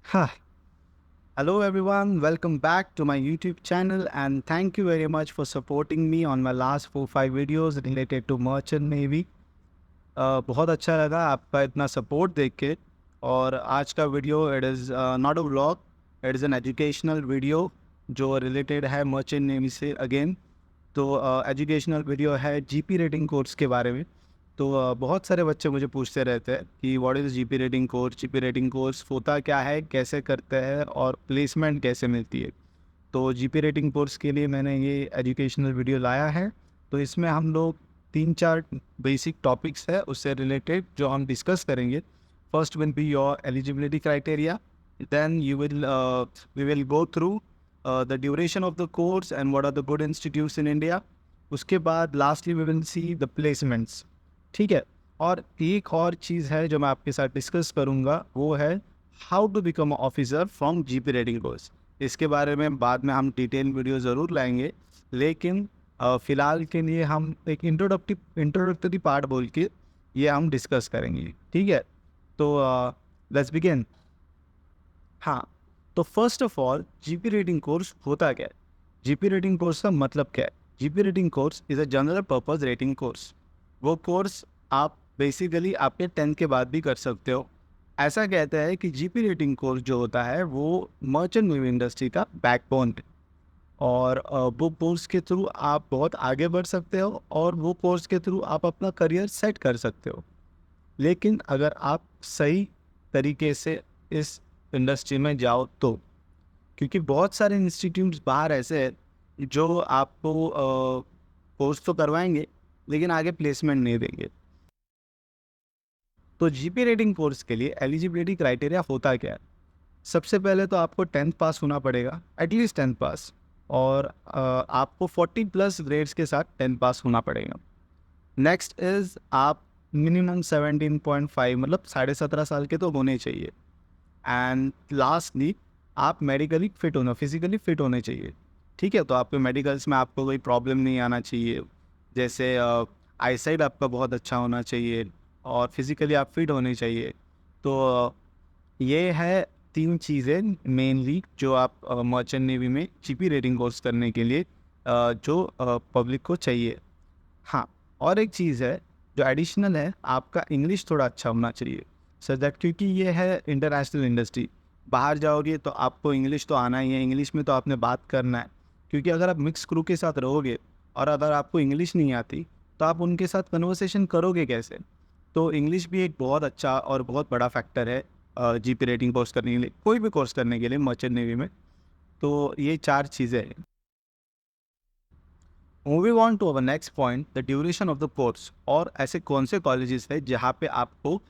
Hi. Hello everyone, welcome back to my YouTube channel and thank you very much for supporting me on my last 4-5 videos related to Merchant Navy. बहुत अच्छा लगा आपका इतना support देख के। और आज का video it is not a vlog, it is an educational video जो रिलेटेड है मर्चेंट नेवी से अगेन। तो एजुकेशनल वीडियो है जीपी रेटिंग कोर्स के बारे में। तो बहुत सारे बच्चे मुझे पूछते रहते हैं कि what is GP rating course, GP rating course होता क्या है, कैसे करते हैं और प्लेसमेंट कैसे मिलती है। तो जीपी रेटिंग कोर्स के लिए मैंने ये एजुकेशनल वीडियो लाया है। तो इसमें हम लोग 3-4 बेसिक टॉपिक्स है उससे रिलेटेड जो हम डिस्कस करेंगे। First will be your eligibility criteria, then you will we will go through the duration of the course and what are the good institutes in India. उसके बाद lastly we will see the placements. ठीक है। और एक और चीज़ है जो मैं आपके साथ डिस्कस करूँगा, वो है how to become officer from GP rating course. इसके बारे में बाद में हम डिटेल वीडियो ज़रूर लाएंगे, लेकिन फ़िलहाल के लिए हम एक इंट्रोडक्टरी पार्ट बोल के ये हम डिस्कस करेंगे। ठीक है। तो लेट्स बिगिन। हाँ, तो first of all GP rating course होता क्या है, जीपी रेटिंग कोर्स का मतलब क्या है। GP rating course is a general purpose rating course. वो कोर्स आप बेसिकली आपके 10th के बाद भी कर सकते हो। ऐसा कहता है कि जीपी रेटिंग कोर्स जो होता है वो मर्चेंट नेवी इंडस्ट्री का बैकबोन है। और वो कोर्स के थ्रू आप बहुत आगे बढ़ सकते हो और वो कोर्स के थ्रू आप अपना करियर सेट कर सकते हो। लेकिन अगर आप सही तरीके से इस इंडस्ट्री में जाओ तो, क्योंकि बहुत सारे इंस्टीट्यूट्स बाहर ऐसे हैं जो आपको कोर्स तो करवाएंगे लेकिन आगे प्लेसमेंट नहीं देंगे। तो जीपी रेटिंग कोर्स के लिए एलिजिबिलिटी क्राइटेरिया होता क्या है। सबसे पहले तो आपको 10th पास होना पड़ेगा, एटलीस्ट 10th पास। और आपको 40+ ग्रेड्स के साथ 10th पास होना पड़ेगा। नेक्स्ट इज़ आप मिनिमम 17.5 मतलब 17.5 साल के तो होने चाहिए। एंड लास्टली आप मेडिकली फिट होना, फिजिकली फिट होने चाहिए। ठीक है। तो आपके मेडिकल्स में आपको कोई प्रॉब्लम नहीं आना चाहिए। जैसे आईसाइट आपका बहुत अच्छा होना चाहिए और फिजिकली आप फिट होने चाहिए। तो ये है 3 चीज़ें मेनली जो आप मर्चेंट नेवी में जीपी रेटिंग कोर्स करने के लिए जो पब्लिक को चाहिए। हाँ, और एक चीज़ है जो एडिशनल है, आपका इंग्लिश थोड़ा अच्छा होना चाहिए सो दैट, क्योंकि ये है इंटरनेशनल इंडस्ट्री। बाहर जाओगे तो आपको इंग्लिश तो आना ही है, इंग्लिश में तो आपने बात करना है। क्योंकि अगर आप मिक्स क्रू के साथ रहोगे और अगर आपको इंग्लिश नहीं आती तो आप उनके साथ कन्वर्सेशन करोगे कैसे। तो इंग्लिश भी एक बहुत अच्छा और बहुत बड़ा फैक्टर है जीपी रेटिंग कोर्स करने के लिए, कोई भी कोर्स करने के लिए मर्चेंट नेवी में। तो ये 4 चीज़ें हैं। Moving on to our next point, the duration of the course. और ऐसे कौन से कॉलेजेस है जहाँ पे आपको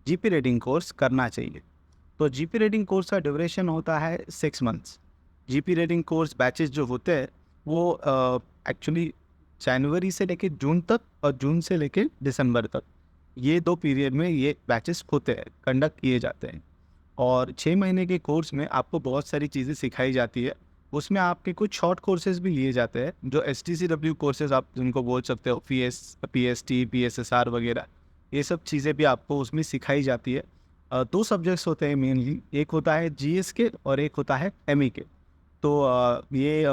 जीपी रेटिंग कोर्स करना चाहिए। तो जीपी रेटिंग कोर्स का ड्यूरेशन होता है 6 months. GP rating course batches जो होते हैं वो एक्चुअली जनवरी से लेके जून तक और जून से लेके दिसंबर तक, ये 2 पीरियड में ये बैचेस होते हैं, कंडक्ट किए जाते हैं। और 6 महीने के कोर्स में आपको बहुत सारी चीज़ें सिखाई जाती है। उसमें आपके कुछ शॉर्ट कोर्सेज भी लिए जाते हैं जो STCW कोर्सेज आप जिनको बोल सकते हो, PST PSSR वगैरह। ये सब चीज़ें भी आपको उसमें सिखाई जाती है। 2 सब्जेक्ट्स होते हैं मेनली, एक होता है GS के और एक होता है ME के। तो ये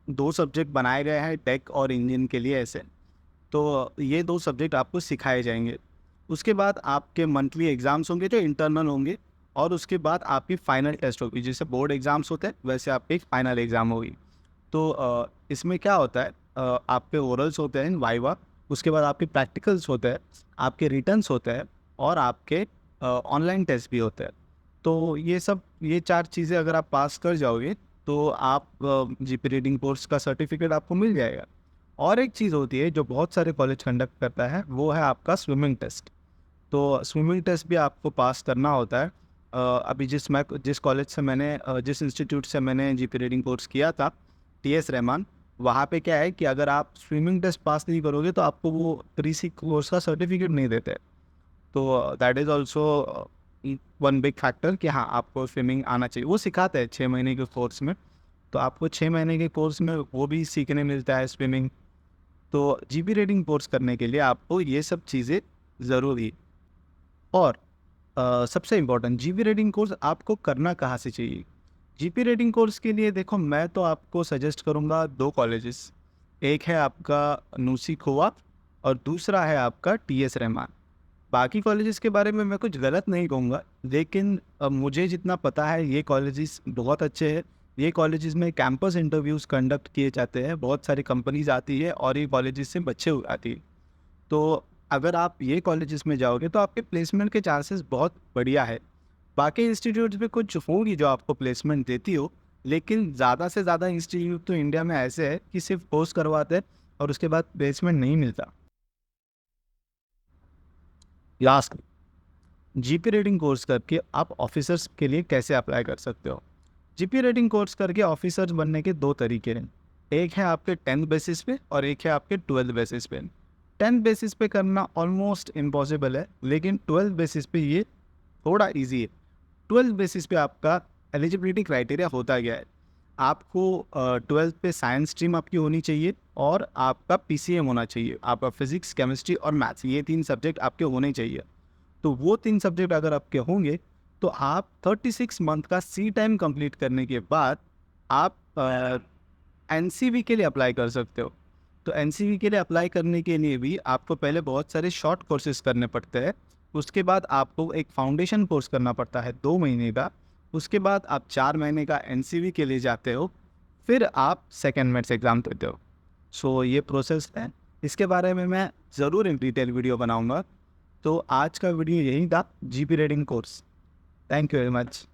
2 सब्जेक्ट बनाए गए हैं टेक और इंजन के लिए ऐसे। तो ये 2 सब्जेक्ट आपको सिखाए जाएंगे। उसके बाद आपके मंथली एग्ज़ाम्स होंगे जो इंटरनल होंगे, और उसके बाद आपकी फ़ाइनल टेस्ट होगी। जैसे बोर्ड एग्ज़ाम्स होते हैं वैसे आपकी फ़ाइनल एग्ज़ाम होगी। तो इसमें क्या होता है, आपके ओरल्स होते हैं वाइवा, उसके बाद आपके प्रैक्टिकल्स होते हैं, आपके रिटर्न्स होते हैं और आपके ऑनलाइन टेस्ट भी होते हैं। तो ये 4 चीज़ें अगर आप पास कर जाओगे तो आप जीपी रेटिंग कोर्स का सर्टिफिकेट आपको मिल जाएगा। और एक चीज़ होती है जो बहुत सारे कॉलेज कंडक्ट करता है, वो है आपका स्विमिंग टेस्ट। तो स्विमिंग टेस्ट भी आपको पास करना होता है। अभी जिस कॉलेज से मैंने जिस इंस्टीट्यूट से मैंने जीपी रेटिंग कोर्स किया था, TS रहमान, वहाँ पे क्या है कि अगर आप स्विमिंग टेस्ट पास नहीं करोगे तो आपको वो 3C कोर्स का सर्टिफिकेट नहीं देते। तो that is also one big factor कि हाँ, आपको स्विमिंग आना चाहिए। वो सिखाते हैं 6 महीने के कोर्स में। तो आपको 6 महीने के कोर्स में वो भी सीखने मिलता है स्विमिंग। तो जीपी रेटिंग कोर्स करने के लिए आपको ये सब चीज़ें ज़रूरी है। और सबसे इम्पोर्टेंट जीपी रेटिंग कोर्स आपको करना कहाँ से चाहिए? जीपी रेटिंग कोर्स के लिए देखो मैं तो आपको सजेस्ट करूँगा 2 कॉलेजेस। एक है आपका नूसी खोवा और दूसरा है आपका टीएस रहमान। बाकी कॉलेजेस के बारे में मैं कुछ गलत नहीं कहूँगा, लेकिन मुझे जितना पता है ये कॉलेजेस बहुत अच्छे हैं। ये कॉलेजेस में कैंपस इंटरव्यूज़ कंडक्ट किए जाते हैं, बहुत सारी कंपनीज़ आती है और ये कॉलेजेस से बच्चे आती है। तो अगर आप ये कॉलेजेस में जाओगे तो आपके प्लेसमेंट के चांसेस बहुत बढ़िया है। बाकी इंस्टीट्यूट्स में कुछ होंगी जो आपको प्लेसमेंट देती हो, लेकिन ज़्यादा से ज़्यादा इंस्टीट्यूट तो इंडिया में ऐसे है कि सिर्फ कोर्स करवाते हैं और उसके बाद प्लेसमेंट नहीं मिलता। लास्ट, जीपी रेटिंग कोर्स करके आप ऑफिसर्स के लिए कैसे अप्लाई कर सकते हो? जीपी रेटिंग कोर्स करके ऑफिसर्स बनने के 2 तरीके हैं। एक है आपके 10th बेसिस पे और एक है आपके 12th बेसिस पे। 10th बेसिस पे करना ऑलमोस्ट इम्पॉसिबल है, लेकिन 12th बेसिस पे ये थोड़ा ईजी है। 12th बेसिस पे आपका एलिजिबिलिटी क्राइटेरिया होता गया है। आपको 12th पे साइंस स्ट्रीम आपकी होनी चाहिए और आपका पीसीएम होना चाहिए। आपका फिजिक्स, केमिस्ट्री और मैथ्स, ये 3 सब्जेक्ट आपके होने चाहिए। तो वो 3 सब्जेक्ट अगर आपके होंगे तो आप 36 मंथ का सी टाइम कंप्लीट करने के बाद आप एनसीवी के लिए अप्लाई कर सकते हो। तो एनसीवी के लिए अप्लाई करने के लिए भी आपको पहले बहुत सारे शॉर्ट कोर्सेज करने पड़ते हैं। उसके बाद आपको एक फाउंडेशन कोर्स करना पड़ता है 2 महीने का। उसके बाद आप 4 महीने का एनसीवी के लिए जाते हो, फिर आप सेकेंड मेंस एग्ज़ाम देते हो। सो ये प्रोसेस है। इसके बारे में मैं ज़रूर एक डिटेल वीडियो बनाऊंगा। तो आज का वीडियो यही था, GP rating course. Thank you very much.